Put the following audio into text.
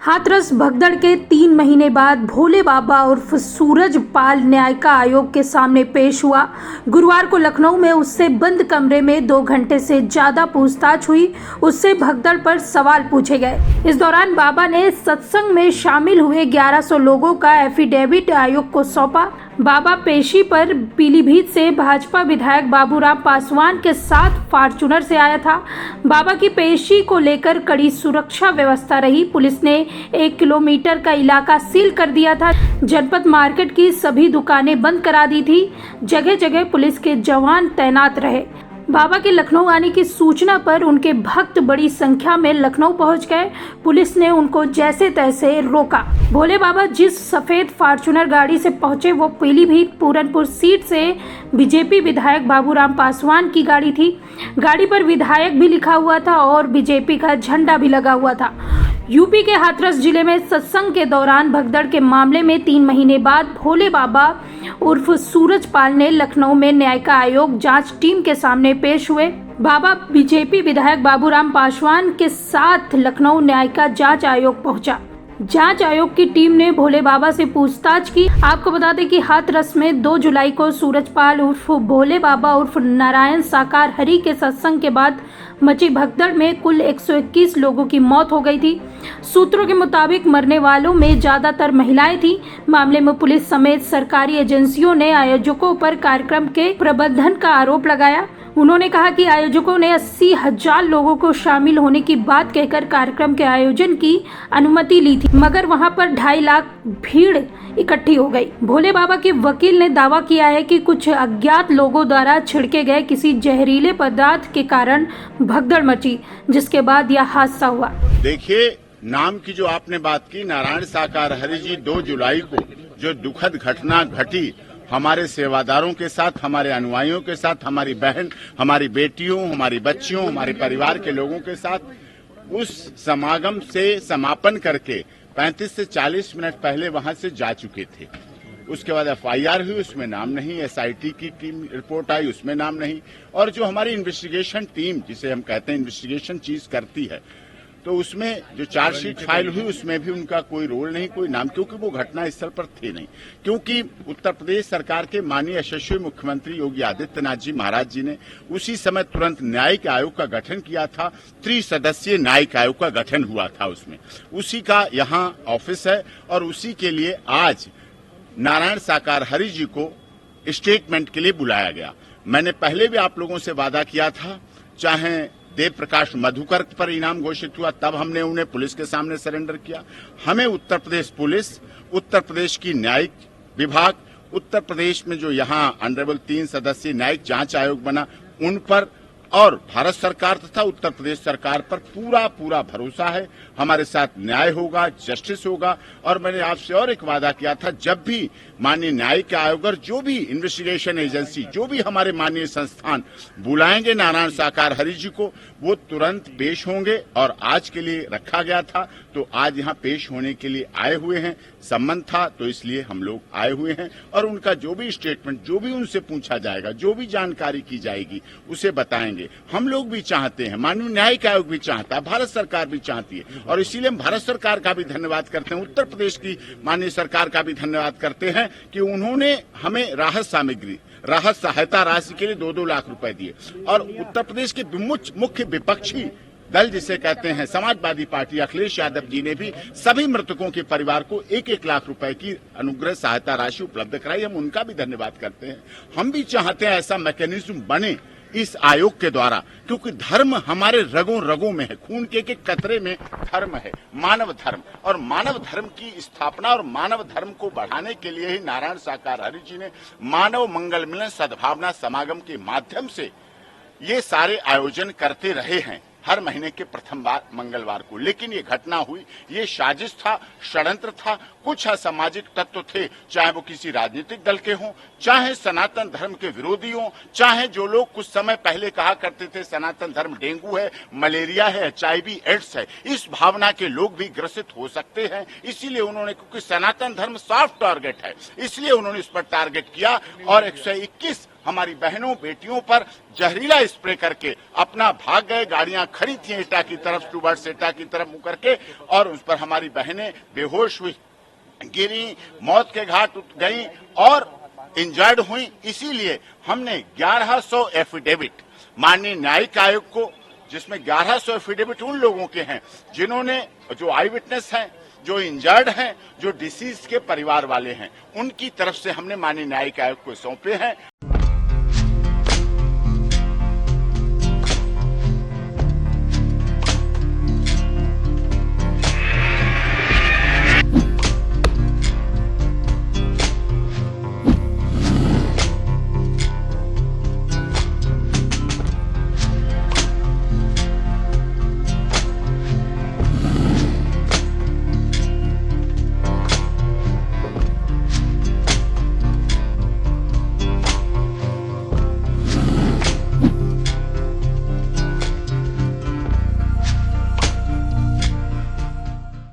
हाथरस भगदड़ के 3 महीने बाद भोले बाबा उर्फ सूरज पाल न्यायिक आयोग के सामने पेश हुआ। गुरुवार को लखनऊ में उससे बंद कमरे में 2 घंटे से ज्यादा पूछताछ हुई। उससे भगदड़ पर सवाल पूछे गए। इस दौरान बाबा ने सत्संग में शामिल हुए 1100 लोगों का एफिडेविट आयोग को सौंपा। बाबा पेशी पर पीलीभीत से भाजपा विधायक बाबूराम पासवान के साथ फॉर्च्यूनर से आया था। बाबा की पेशी को लेकर कड़ी सुरक्षा व्यवस्था रही। पुलिस ने 1 किलोमीटर का इलाका सील कर दिया था। जनपद मार्केट की सभी दुकानें बंद करा दी थी। जगह जगह पुलिस के जवान तैनात रहे। बाबा के लखनऊ आने की सूचना पर उनके भक्त बड़ी संख्या में लखनऊ पहुंच गए। पुलिस ने उनको जैसे तैसे रोका। भोले बाबा जिस सफेद फॉर्च्यूनर गाड़ी से पहुंचे वो पीलीभीत पूरनपुर सीट से बीजेपी विधायक बाबूराम पासवान की गाड़ी थी। गाड़ी पर विधायक भी लिखा हुआ था और बीजेपी का झंडा भी लगा हुआ था। यूपी के हाथरस जिले में सत्संग के दौरान भगदड़ के मामले में 3 महीने बाद भोले बाबा उर्फ सूरज पाल ने लखनऊ में न्यायिक आयोग जांच टीम के सामने पेश हुए। बाबा बीजेपी विधायक बाबूराम पासवान के साथ लखनऊ न्यायिक जांच आयोग पहुंचा। जांच आयोग की टीम ने भोले बाबा से पूछताछ की। आपको बता दें कि हाथरस में 2 जुलाई को सूरजपाल उर्फ भोले बाबा उर्फ नारायण साकार हरि के सत्संग के बाद मची भगदड़ में कुल 121 लोगों की मौत हो गई थी। सूत्रों के मुताबिक मरने वालों में ज्यादातर महिलाएं थी। मामले में पुलिस समेत सरकारी एजेंसियों ने आयोजकों पर कार्यक्रम के प्रबंधन का आरोप लगाया। उन्होंने कहा कि आयोजकों ने 80,000 लोगों को शामिल होने की बात कहकर कार्यक्रम के आयोजन की अनुमति ली थी, मगर वहां पर 2.5 लाख भीड़ इकट्ठी हो गई। भोले बाबा के वकील ने दावा किया है कि कुछ अज्ञात लोगों द्वारा छिड़के गए किसी जहरीले पदार्थ के कारण भगदड़ मची, जिसके बाद यह हादसा हुआ। देखिए, नाम की जो आपने बात की, नारायण साकार हरि जी 2 जुलाई को जो दुखद घटना घटी हमारे सेवादारों के साथ, हमारे अनुयायियों के साथ, हमारी बहन, हमारी बेटियों, हमारी बच्चियों, हमारे परिवार के लोगों के साथ, उस समागम से समापन करके 35 से 40 मिनट पहले वहां से जा चुके थे। उसके बाद एफआईआर हुई, उसमें नाम नहीं। एसआईटी की टीम रिपोर्ट आई, उसमें नाम नहीं। और जो हमारी इन्वेस्टिगेशन टीम, जिसे हम कहते हैं इन्वेस्टिगेशन चीज करती है, तो उसमें जो चार्जशीट फाइल हुई उसमें भी उनका कोई रोल नहीं, कोई नाम, क्योंकि वो घटना स्थल पर थे नहीं। क्योंकि उत्तर प्रदेश सरकार के माननीय यशस्वी मुख्यमंत्री योगी आदित्यनाथ जी महाराज जी ने उसी समय तुरंत न्यायिक आयोग का गठन किया था। 3 सदस्यीय न्यायिक आयोग का गठन हुआ था उसमें। उसी का यहाँ ऑफिस है और उसी के लिए आज नारायण साकार हरि जी को स्टेटमेंट के लिए बुलाया गया। मैंने पहले भी आप लोगों से वादा किया था, चाहे देव प्रकाश मधुकर पर इनाम घोषित हुआ तब हमने उन्हें पुलिस के सामने सरेंडर किया। हमें उत्तर प्रदेश पुलिस, उत्तर प्रदेश की न्यायिक विभाग, उत्तर प्रदेश में जो यहाँ ऑनरेबल 3 सदस्यीय न्यायिक जांच आयोग बना, उन पर और भारत सरकार तथा उत्तर प्रदेश सरकार पर पूरा भरोसा है। हमारे साथ न्याय होगा, जस्टिस होगा। और मैंने आपसे और एक वादा किया था, जब भी माननीय न्यायिक आयोग और जो भी इन्वेस्टिगेशन एजेंसी, जो भी हमारे माननीय संस्थान बुलाएंगे नारायण साकार हरि जी को, वो तुरंत पेश होंगे। और आज के लिए रखा गया था, तो आज यहाँ पेश होने के लिए आए हुए हैं। संबंध था तो इसलिए हम लोग आए हुए हैं। और उनका जो भी स्टेटमेंट, जो भी उनसे पूछा जाएगा, जो भी जानकारी की जाएगी, उसे बताएंगे। हम लोग भी चाहते हैं, माननीय न्यायिक आयोग भी चाहता है, भारत सरकार भी चाहती है, और इसीलिए हम भारत सरकार का भी धन्यवाद करते हैं, उत्तर प्रदेश की माननीय सरकार का भी धन्यवाद करते हैं कि उन्होंने हमें राहत सामग्री, राहत सहायता राशि के लिए 2-2 लाख रुपए दिए। और उत्तर प्रदेश के मुख्य विपक्षी दल जिसे कहते हैं समाजवादी पार्टी, अखिलेश यादव जी ने भी सभी मृतकों के परिवार को 1-1 लाख रुपए की अनुग्रह सहायता राशि उपलब्ध कराई। हम उनका भी धन्यवाद करते हैं। हम भी चाहते हैं ऐसा मैकेनिज्म बने इस आयोग के द्वारा, क्योंकि धर्म हमारे रगों रगों में है, खून के एक कतरे में धर्म है, मानव धर्म। और मानव धर्म की स्थापना और मानव धर्म को बढ़ाने के लिए ही नारायण साकार हरि जी ने मानव मंगल मिलन सद्भावना समागम के माध्यम से ये सारे आयोजन करते रहे हैं हर महीने के प्रथम मंगलवार को। लेकिन ये घटना हुई, ये साजिश था, षड्यंत्र था। कुछ असामाजिक तत्व थे, चाहे वो किसी राजनीतिक दल के हों, चाहे सनातन धर्म के विरोधी हों, चाहे जो लोग कुछ समय पहले कहा करते थे सनातन धर्म डेंगू है, मलेरिया है, HIV एड्स है, इस भावना के लोग भी ग्रसित हो सकते हैं। इसीलिए उन्होंने, क्योंकि सनातन धर्म सॉफ्ट टारगेट है, इसलिए उन्होंने इस पर टारगेट किया और 121 हमारी बहनों बेटियों पर जहरीला स्प्रे करके अपना भाग गए। गाड़ियां खड़ी थी एटा की तरफ, टूवर्ड्स एटा की तरफ मुंह करके, और उस पर हमारी बहनें बेहोश हुई, गिरी, मौत के घाट गई और इंजर्ड हुई। इसीलिए हमने 1100 एफिडेविट माननीय न्यायिक आयोग को, जिसमें 1100 एफिडेविट उन लोगों के हैं जिन्होंने, जो आई विटनेस हैं, जो इंजर्ड हैं, जो डिसीज के परिवार वाले हैं, उनकी तरफ से हमने माननीय न्यायिक आयोग को सौंपे हैं।